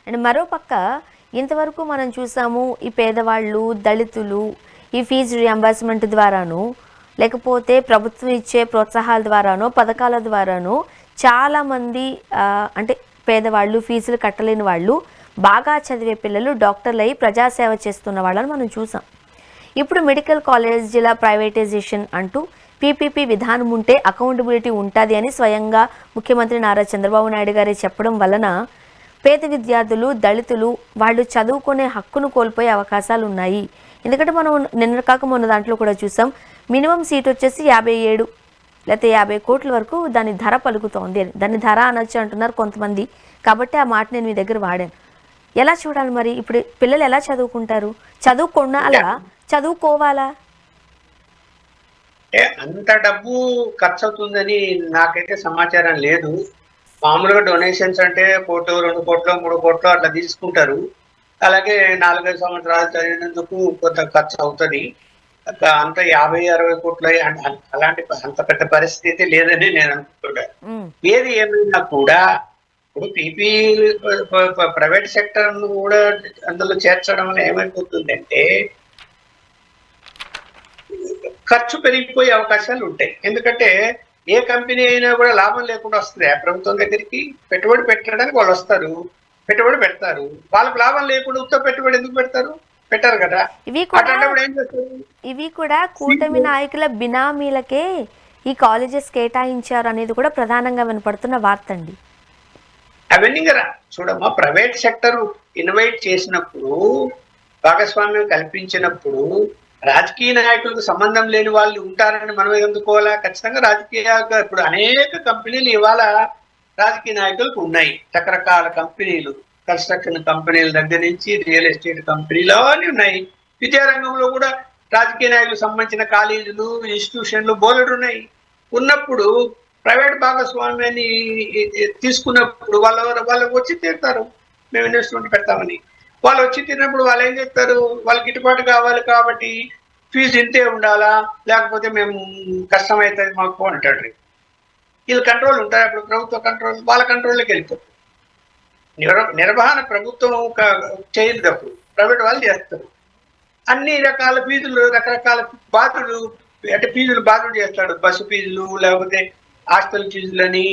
And మరోపక్క ఇంతవరకు మనం చూసాము ఈ పేదవాళ్ళు, దళితులు ఈ ఫీజు రియంబర్స్మెంట్ ద్వారాను లేకపోతే ప్రభుత్వం ఇచ్చే ప్రోత్సాహాల ద్వారానో పథకాల ద్వారానో చాలామంది అంటే పేదవాళ్ళు ఫీజులు కట్టలేని వాళ్ళు బాగా చదివే పిల్లలు డాక్టర్లు అయి ప్రజాసేవ చేస్తున్న వాళ్ళని మనం చూసాం. ఇప్పుడు మెడికల్ కాలేజీల ప్రైవేటైజేషన్ అంటూ పీపీపీ విధానం ఉంటే అకౌంటబిలిటీ ఉంటుంది అని స్వయంగా ముఖ్యమంత్రి నారా చంద్రబాబు నాయుడు గారే చెప్పడం వలన పేద విద్యార్థులు, దళితులు వాళ్ళు చదువుకునే హక్కును కోల్పోయే అవకాశాలు ఉన్నాయి. ఎందుకంటే మనం నిన్న కాక మొన్న దాంట్లో కూడా చూసాం, మినిమం సీట్ వచ్చేసి 57 లేకపోతే 50 కోట్ల వరకు దాని ధర పలుకుతోంది అని. దాని ధర అనొచ్చు అంటున్నారు కొంతమంది. కాబట్టి ఆ మాట నేను మీ దగ్గర వాడాను. ఎలా చూడాలి మరి? ఇప్పుడు పిల్లలు ఎలా చదువుకుంటారు? చదువుకోవాలా, చదువుకోవాలా? అంత డబ్బు ఖర్చు అవుతుందని నాకైతే సమాచారం లేదు. మామూలుగా డొనేషన్స్ అంటే 1 కోటి, 2 కోట్లు, 3 కోట్లు అట్లా తీసుకుంటారు. అలాగే 4-5 సంవత్సరాలు చదివినందుకు కొంత ఖర్చు అవుతుంది. అంత 50-60 కోట్లు అలాంటి అంత పెద్ద పరిస్థితి లేదని నేను అనుకుంటున్నాను. ఏది ఏమైనా కూడా ఇప్పుడు పీపీ ప్రైవేట్ సెక్టర్ కూడా అందులో చేర్చడం వల్ల ఏమైపోతుందంటే ఖర్చు పెరిగిపోయే అవకాశాలు ఉంటాయి. ఎందుకంటే ఏ కంపెనీ అయినా కూడా లాభం లేకుండా వస్తుంది. ప్రభుత్వం దగ్గరికి పెట్టుబడి పెట్టడానికి వాళ్ళు వస్తారు, పెట్టుబడి పెడతారు. వాళ్ళకి లాభం లేకుండా ఉత్త పెట్టుబడి ఎందుకు పెడతారు? పెట్టారు కదా. ఇవి కూడా కూటమి నాయకుల బినామీలకే ఈ కాలేజెస్ కేటాయించారు అనేది కూడా ప్రధానంగా వినపడుతున్న వార్త అండి. అవన్నీ కదా చూడమ్మా, ప్రైవేట్ సెక్టర్ ఇన్వైట్ చేసినప్పుడు, భాగస్వామ్యం కల్పించినప్పుడు రాజకీయ నాయకులకు సంబంధం లేని వాళ్ళు ఉంటారని మనం ఎందుకోవాలా? ఖచ్చితంగా రాజకీయాలుగా ఇప్పుడు అనేక కంపెనీలు ఇవాళ రాజకీయ నాయకులకు ఉన్నాయి. రకరకాల కంపెనీలు, కన్స్ట్రక్షన్ కంపెనీల దగ్గర నుంచి రియల్ ఎస్టేట్ కంపెనీలు అవన్నీ ఉన్నాయి. విద్యారంగంలో కూడా రాజకీయ నాయకులకు సంబంధించిన కాలేజీలు, ఇన్స్టిట్యూషన్లు బోలెడు ఉన్నాయి. ఉన్నప్పుడు ప్రైవేట్ భాగస్వామ్యాన్ని తీసుకున్నప్పుడు వాళ్ళకి వచ్చి తీరుతారు, మేము ఇన్వెస్ట్మెంట్ పెడతామని. వాళ్ళు వచ్చి తిన్నప్పుడు వాళ్ళు ఏం చేస్తారు? వాళ్ళకి గిట్టుబాటు కావాలి కాబట్టి ఫీజు ఇంతే ఉండాలా, లేకపోతే మేము కష్టమవుతుంది మాకు అంటాడు. వీళ్ళు కంట్రోల్ ఉంటారు. అప్పుడు ప్రభుత్వ కంట్రోల్ వాళ్ళ కంట్రోల్లోకి వెళ్ళిపోతుంది. నిర్వహణ ప్రభుత్వం చేయలేదు, అప్పుడు ప్రైవేట్ వాళ్ళు చేస్తారు. అన్ని రకాల ఫీజులు, రకరకాల బాధుడు అంటే ఫీజులు బాధుడు చేస్తాడు. బస్సు ఫీజులు, లేకపోతే హాస్టల్ ఫీజులని,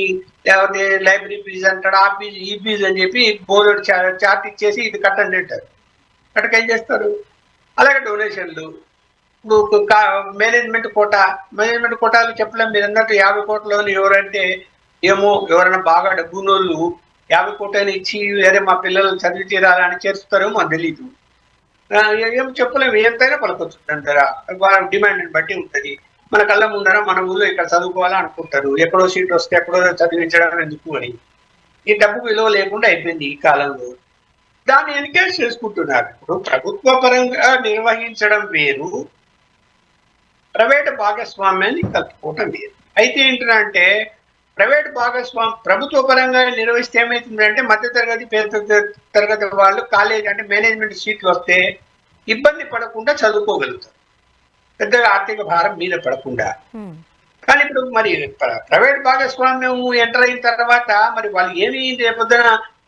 లేకపోతే లైబ్రరీ ఫీజు అంటాడు. ఆ ఫీజు ఈ ఫీజు అని చెప్పి బోర్డు చార్ట్ ఇచ్చేసి ఇది కట్టండి అంటారు. కట్టక ఏం చేస్తారు? అలాగే డొనేషన్లు. ఇప్పుడు మేనేజ్మెంట్ కోటాలు చెప్పలేం. మీరు అన్నట్టు 50 కోట్లని ఎవరంటే ఏమో ఎవరైనా బాగా డబ్బునోళ్ళు 50 కోట్లని ఇచ్చి వేరే మా పిల్లలు చదివి తీరాలని చేస్తారేమో మాకు తెలీదు. ఏం చెప్పలేము, ఎంతైనా పలకొచ్చు అంటారా. వాళ్ళ డిమాండ్ని బట్టి ఉంటుంది. మన కళ్ళ ముందర మన ఊళ్ళో ఇక్కడ చదువుకోవాలా అనుకుంటారు. ఎక్కడో సీట్ వస్తే ఎక్కడో చదివించడం ఎందుకు అని. ఈ డబ్బు విలువ లేకుండా అయిపోయింది ఈ కాలంలో. దాన్ని ఎన్కరేజ్ చేసుకుంటున్నారు. ఇప్పుడు ప్రభుత్వ పరంగా నిర్వహించడం వేరు, ప్రైవేట్ భాగస్వామ్యాన్ని కలుపుకోవటం వేరు. అయితే ఏంటంటే ప్రైవేట్ ప్రభుత్వ పరంగా నిర్వహిస్తే ఏమవుతుందంటే మధ్యతరగతి, పేద తరగతి వాళ్ళు కాలేజ్ అంటే మేనేజ్మెంట్ సీట్లు వస్తే ఇబ్బంది పడకుండా చదువుకోగలుగుతారు, పెద్దగా ఆర్థిక భారం మీద పడకుండా. కానీ ఇప్పుడు మరి ప్రైవేట్ భాగస్వామ్యం ఎంటర్ అయిన తర్వాత మరి వాళ్ళు ఏమి రేపొద్దున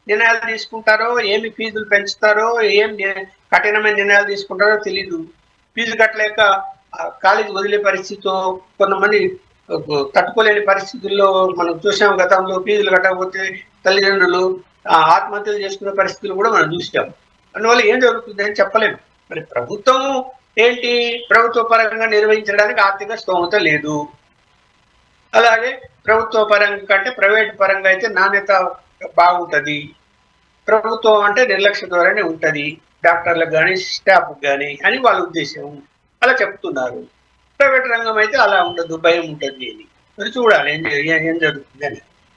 నిర్ణయాలు తీసుకుంటారో, ఏమి ఫీజులు పెంచుతారో, ఏం కఠినమైన నిర్ణయాలు తీసుకుంటారో తెలీదు. ఫీజు కట్టలేక కాలేజీ వదిలే పరిస్థితితో కొంతమంది తట్టుకోలేని పరిస్థితుల్లో మనం చూసాం. గతంలో ఫీజులు కట్టకపోతే తల్లిదండ్రులు ఆత్మహత్యలు చేసుకునే పరిస్థితులు కూడా మనం చూసాం. అందువల్ల ఏం జరుగుతుంది అని చెప్పలేము. మరి ప్రభుత్వం ఏంటి, ప్రభుత్వ పరంగా నిర్వహించడానికి ఆర్థిక స్తోమత లేదు. అలాగే ప్రభుత్వ పరంగా కంటే ప్రైవేట్ పరంగా అయితే నాణ్యత బాగుంటుంది. ప్రభుత్వం అంటే నిర్లక్ష్య ద్వారానే ఉంటుంది, డాక్టర్లకు కానీ స్టాఫ్కి కానీ అని వాళ్ళ ఉద్దేశం. అలా చెప్తున్నారు. ప్రైవేట్ రంగం అయితే అలా ఉండదు, భయం ఉంటుంది అని. మరి చూడాలి ఏం జరుగుతుంది అని.